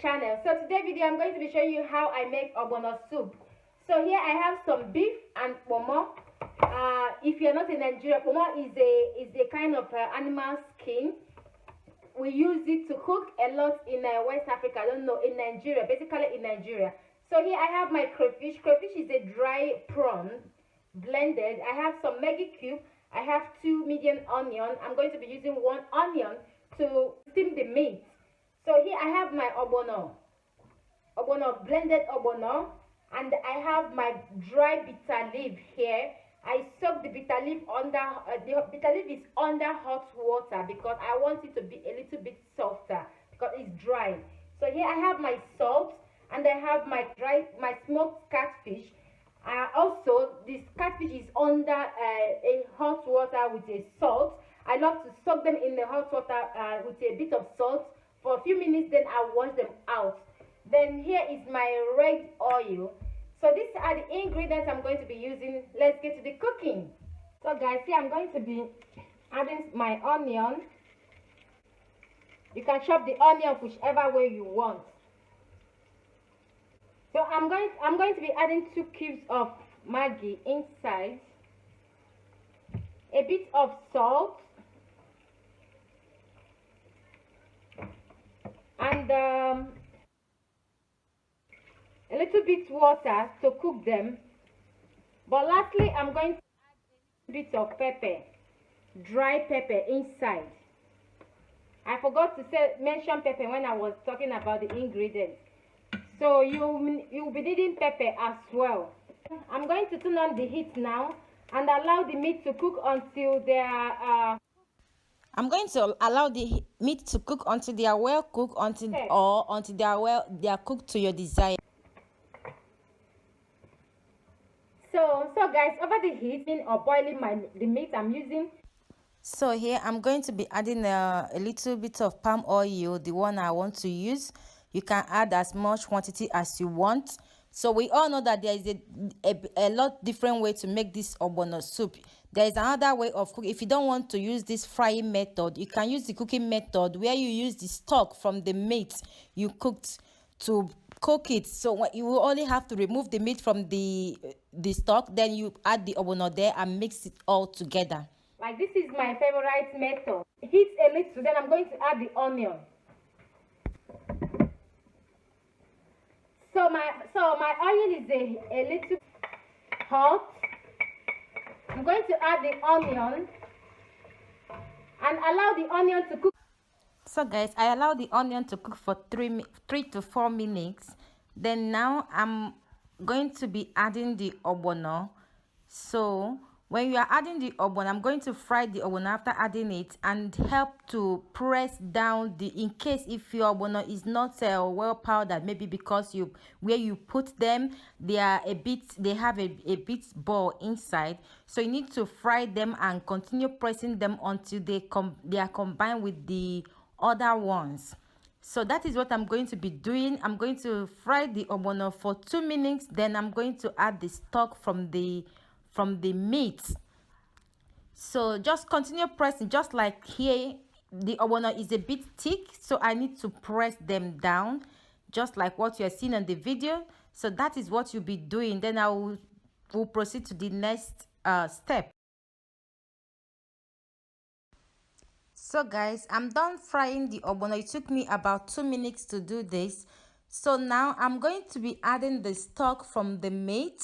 channel. So today's video I'm going to be showing you how I make ogbono soup. So here I have some beef and pomo. If you're not in Nigeria, pomo is a kind of animal skin. We use it to cook a lot in West Africa. I don't know, in Nigeria, basically in Nigeria. So here I have my crayfish. Crayfish is a dry prawn blended. I have some maggie cube. I have 2 medium onion. I'm going to be using 1 onion to steam the meat. So here I have my ogbono, blended ogbono, and I have my dry bitter leaf here. I soak the bitter leaf under, the bitter leaf is under hot water because I want it to be a little bit softer because it's dry. So here I have my salt, and I have my smoked catfish. Also, this catfish is under a hot water with a salt. I love to soak them in the hot water with a bit of salt for a few minutes, then I'll wash them out. Then here is my red oil. So these are the ingredients I'm going to be using. Let's get to the cooking. So guys, here I'm going to be adding my onion. You can chop the onion whichever way you want. So I'm going to be adding 2 cubes of maggie inside, a bit of salt, and a little bit water to cook them. But lastly, I'm going to add a bit of pepper, dry pepper inside. I forgot to mention pepper when I was talking about the ingredients. So you'll be needing pepper as well. I'm going to turn on the heat now and allow the meat to cook until they are I'm going to allow the meat to cook until they are well cooked, until they are cooked to your desire. So guys, over the heat or boiling the meat I'm using. So here I'm going to be adding a little bit of palm oil, the one I want to use. You can add as much quantity as you want. So we all know that there is a lot different way to make this ogbono soup. There is another way of cooking. If you don't want to use this frying method, you can use the cooking method where you use the stock from the meat you cooked to cook it. So you will only have to remove the meat from the stock, then you add the ogbono there and mix it all together. Like, this is my favorite method. Heat a little, then I'm going to add the onion. So my oil is a little hot. I'm going to add the onion and allow the onion to cook. So guys, I allow the onion to cook for 3 to 4 minutes. Then now I'm going to be adding the ogbono. So when you are adding the ogbono, I'm going to fry the ogbono after adding it and help to press down in case if your ogbono is not well powdered, maybe because where you put them, they have a bit ball inside. So you need to fry them and continue pressing them until they are combined with the other ones. So that is what I'm going to be doing. I'm going to fry the ogbono for 2 minutes. Then I'm going to add the stock from the meat. So just continue pressing, just like here the ogbono is a bit thick, so I need to press them down just like what you're seeing on the video. So that is what you'll be doing. Then I will proceed to the next step. So guys, I'm done frying the ogbono. It took me about 2 minutes to do this. So now I'm going to be adding the stock from the meat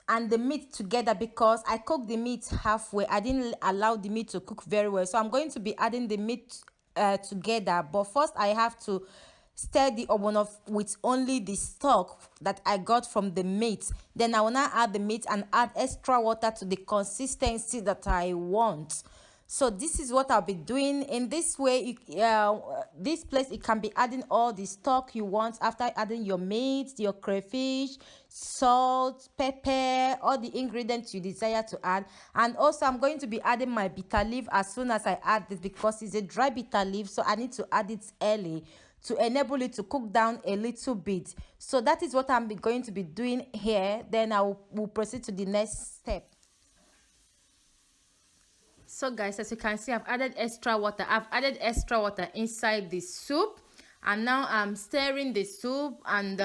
and the meat together because I cooked the meat halfway. I didn't allow the meat to cook very well. So I'm going to be adding the meat together. But first I have to stir the ogbono with only the stock that I got from the meat. Then I will now add the meat and add extra water to the consistency that I want. So this is what I'll be doing. In this way, this place, it can be adding all the stock you want after adding your meat, your crayfish, salt, pepper, all the ingredients you desire to add. And also I'm going to be adding my bitter leaf as soon as I add this because it's a dry bitter leaf, so I need to add it early to enable it to cook down a little bit. So that is what I'm going to be doing here. Then I will proceed to the next step. So guys, as you can see, I've added extra water. I've added extra water inside the soup. and now I'm stirring the soup, and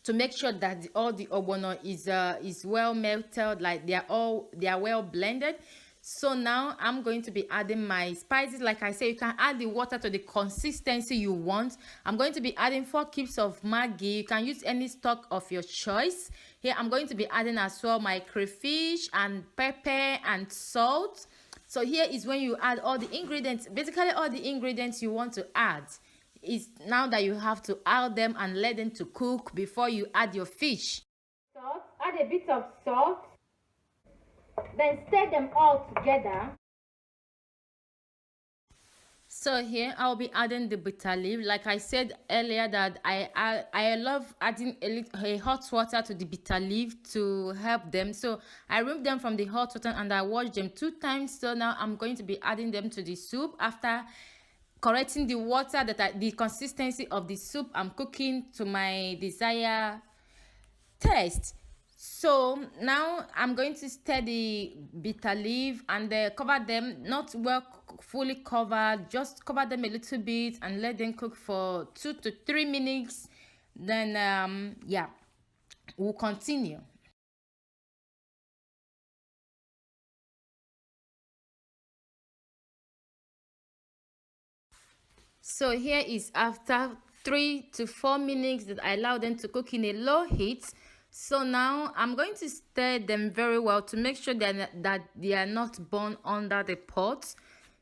to make sure that all the ogbono is well melted, like they are well blended. So now I'm going to be adding my spices. Like I say, you can add the water to the consistency you want. I'm going to be adding 4 cubes of maggie. You can use any stock of your choice. Here I'm going to be adding as well my crayfish and pepper and salt. So here is when you add all the ingredients, basically all the ingredients you want to add. Is now that you have to add them and let them to cook before you add your fish. Salt, add a bit of salt, then stir them all together. So here I'll be adding the bitter leaf. Like I said earlier, that I love adding a hot water to the bitter leaf to help them. So I remove them from the hot water and I wash them 2 times. So now I'm going to be adding them to the soup after correcting the water the consistency of the soup I'm cooking to my desired taste. So now I'm going to stir the bitter leaf and cover them, not well fully covered, just cover them a little bit and let them cook for 2 to 3 minutes. Then yeah, we'll continue. So here is after 3 to 4 minutes that I allow them to cook in a low heat. So now I'm going to stir them very well to make sure that they are not burned under the pot.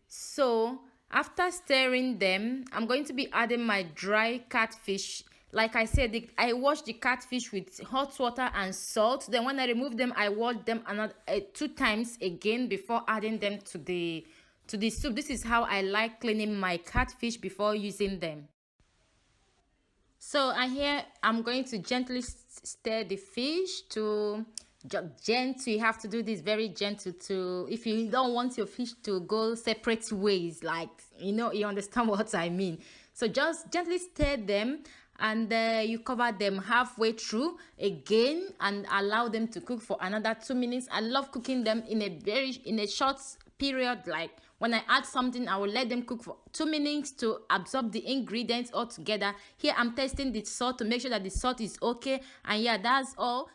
So after stirring them, I'm going to be adding my dry catfish. Like I said, I wash the catfish with hot water and salt. Then when I remove them, I wash them 2 times again before adding them to the soup. This is how I like cleaning my catfish before using them. So here I'm going to gently stir the fish to gentle. You have to do this very gentle to, if you don't want your fish to go separate ways, like you understand what I mean. So just gently stir them, and you cover them halfway through again and allow them to cook for another 2 minutes. I love cooking them in a short period. Like when I add something, I will let them cook for 2 minutes to absorb the ingredients all together. Here I'm testing the salt to make sure that the salt is okay, and yeah, that's all.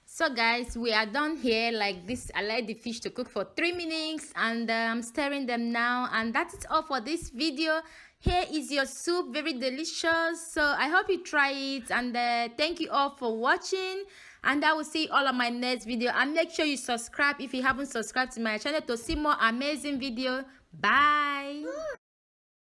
So guys, we are done here like this. I let the fish to cook for 3 minutes, and I'm stirring them now, and that's it all for this video. Here is your soup, very delicious. So I hope you try it, and thank you all for watching, and I will see you all on my next video. And make sure you subscribe if you haven't subscribed to my channel to see more amazing video. Bye.